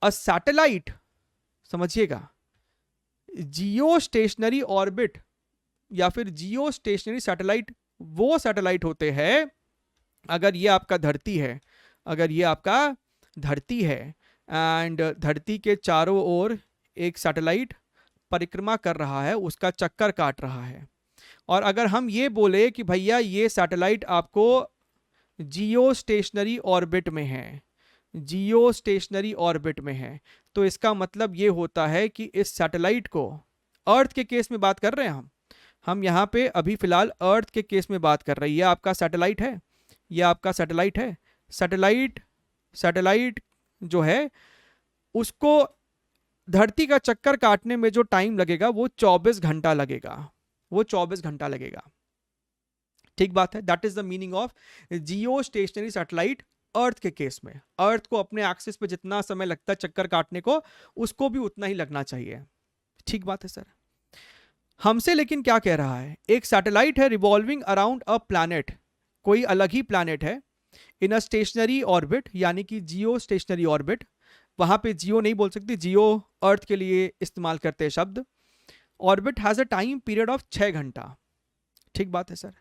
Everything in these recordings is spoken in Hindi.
अ सैटेलाइट, समझिएगा, जियो स्टेशनरी ऑर्बिट या फिर जियो स्टेशनरी सैटेलाइट वो सैटेलाइट होते हैं, अगर ये आपका धरती है, अगर ये आपका धरती है एंड धरती के चारों ओर एक सैटेलाइट परिक्रमा कर रहा है, उसका चक्कर काट रहा है, और अगर हम ये बोले कि भैया ये सैटेलाइट आपको जियो स्टेशनरी ऑर्बिट में है, जियो स्टेशनरी ऑर्बिट में है, तो इसका मतलब ये होता है कि इस सैटेलाइट को, अर्थ के केस में बात कर रहे हैं हम यहाँ पे अभी फिलहाल अर्थ के केस में बात कर रहे हैं, ये आपका सैटेलाइट है, ये आपका सैटेलाइट है, सैटेलाइट सैटेलाइट जो है उसको धरती का चक्कर काटने में जो टाइम लगेगा वो 24 घंटा लगेगा, वो 24 घंटा लगेगा। ठीक बात है, that is the meaning of geostationary satellite earth के केस में। अर्थ को अपने एक्सिस पे जितना समय लगता है चक्कर काटने को, उसको भी उतना ही लगना चाहिए। ठीक बात है सर। हमसे लेकिन क्या कह रहा है, एक सैटेलाइट है रिवॉल्विंग अराउंड अ प्लैनेट, कोई अलग ही प्लैनेट है, इन अ स्टेशनरी ऑर्बिट, यानी कि जियो स्टेशनरी ऑर्बिट, वहां पे जियो नहीं बोल सकते, जियो अर्थ के लिए इस्तेमाल करते हैं शब्द। Orbit has a time period of 6 घंटा। ठीक बात है sir.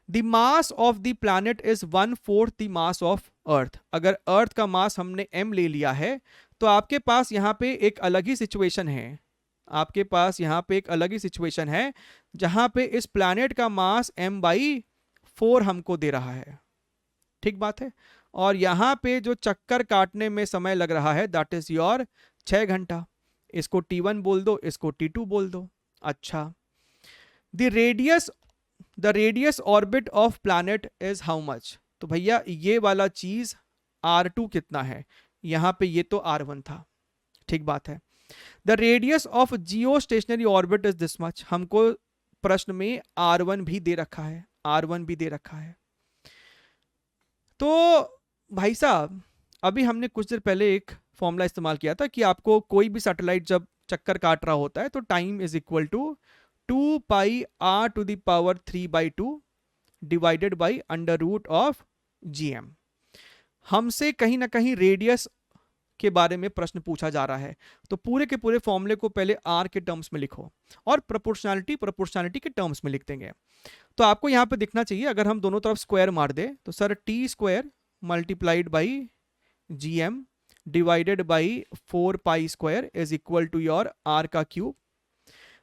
The mass of the planet is 1/4 the mass of earth. अगर अर्थ का मास हमने m ले लिया है, तो आपके पास यहाँ पे एक अलग ही सिचुएशन है, आपके पास यहाँ पे एक अलग ही सिचुएशन है जहां पे इस प्लैनेट का मास m/4 हमको दे रहा है। ठीक बात है। और यहां पे जो चक्कर काटने में समय लग रहा है दैट इज योर 6 घंटा। इसको T1 बोल दो, इसको T2 बोल दो। अच्छा, the radius orbit of planet is how much. तो भैया ये वाला चीज R2 कितना है, यहां पे ये तो R1 था। ठीक बात है। The radius of Jio stationery orbit is this much. हमको प्रश्न में R1 भी दे रखा है, R1 भी दे रखा है। तो भाई साहब, अभी हमने कुछ देर पहले एक फॉर्मूला इस्तेमाल किया था कि आपको कोई भी सैटेलाइट जब चक्कर काट रहा होता है तो time is equal to 2πr⁵ divided by √g m। हमसे कहीं ना कहीं रेडियस के बारे में प्रश्न पूछा जा रहा है, तो पूरे के पूरे फॉर्मूले को पहले r के टर्म्स में लिखो और प्रोपोर्शनैलिटी के टर्म्स में लिख देंगे। तो आपको यहां पे दिखना चाहिए, अगर हम दोनों तरफ स्क्वायर मार दे तो sir t² multiplied by gm divided by 4π² is equal to your r का क्यूब।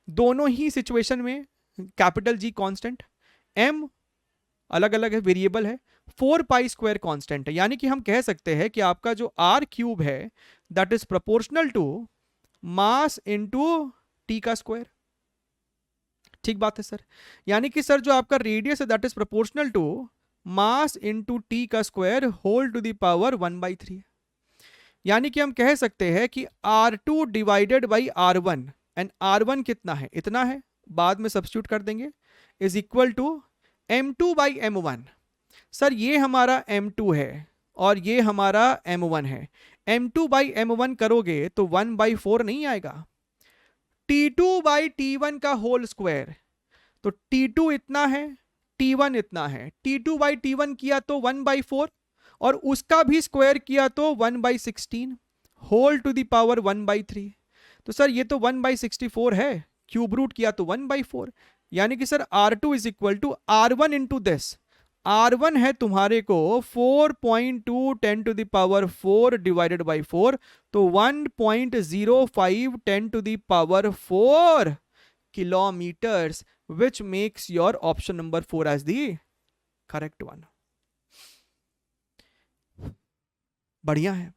दोनों ही सिचुएशन में कैपिटल G कांस्टेंट, m अलग अलग है, वेरिएबल है, 4π² कांस्टेंट है, यानी कि हम कह सकते हैं कि आपका जो r क्यूब है that is proportional to mass into t का स्क्वायर। ठीक बात है सर। यानी कि सर जो आपका रेडियस है that is proportional to mass into t का square whole to the power 1/3। यानी कि हम कह सकते हैं कि R2 divided by R1, and R1 कितना है, इतना है, बाद में सब्स्टिट्यूट कर देंगे, is equal to m2/m1। Sir ये हमारा m2 है और ये हमारा m1 है, m2/m1 करोगे तो 1/4 नहीं आएगा, T2/T1 का होल स्क्वायर, तो T2 इतना है, T1 इतना है, T2/T1 किया तो 1/4 और उसका भी स्क्वायर किया तो 1/16 होल टू द पावर 1/3। तो सर ये तो 1/64 है, क्यूब रूट किया तो 1/4, यानी कि sir R2 is equal to R1 into this. R1 है तुम्हारे को 4.2 10 to the power 4 divided by 4, तो 1.05 10 to the power 4 kilometres, which makes your option number 4 as the correct one। बढ़िया है।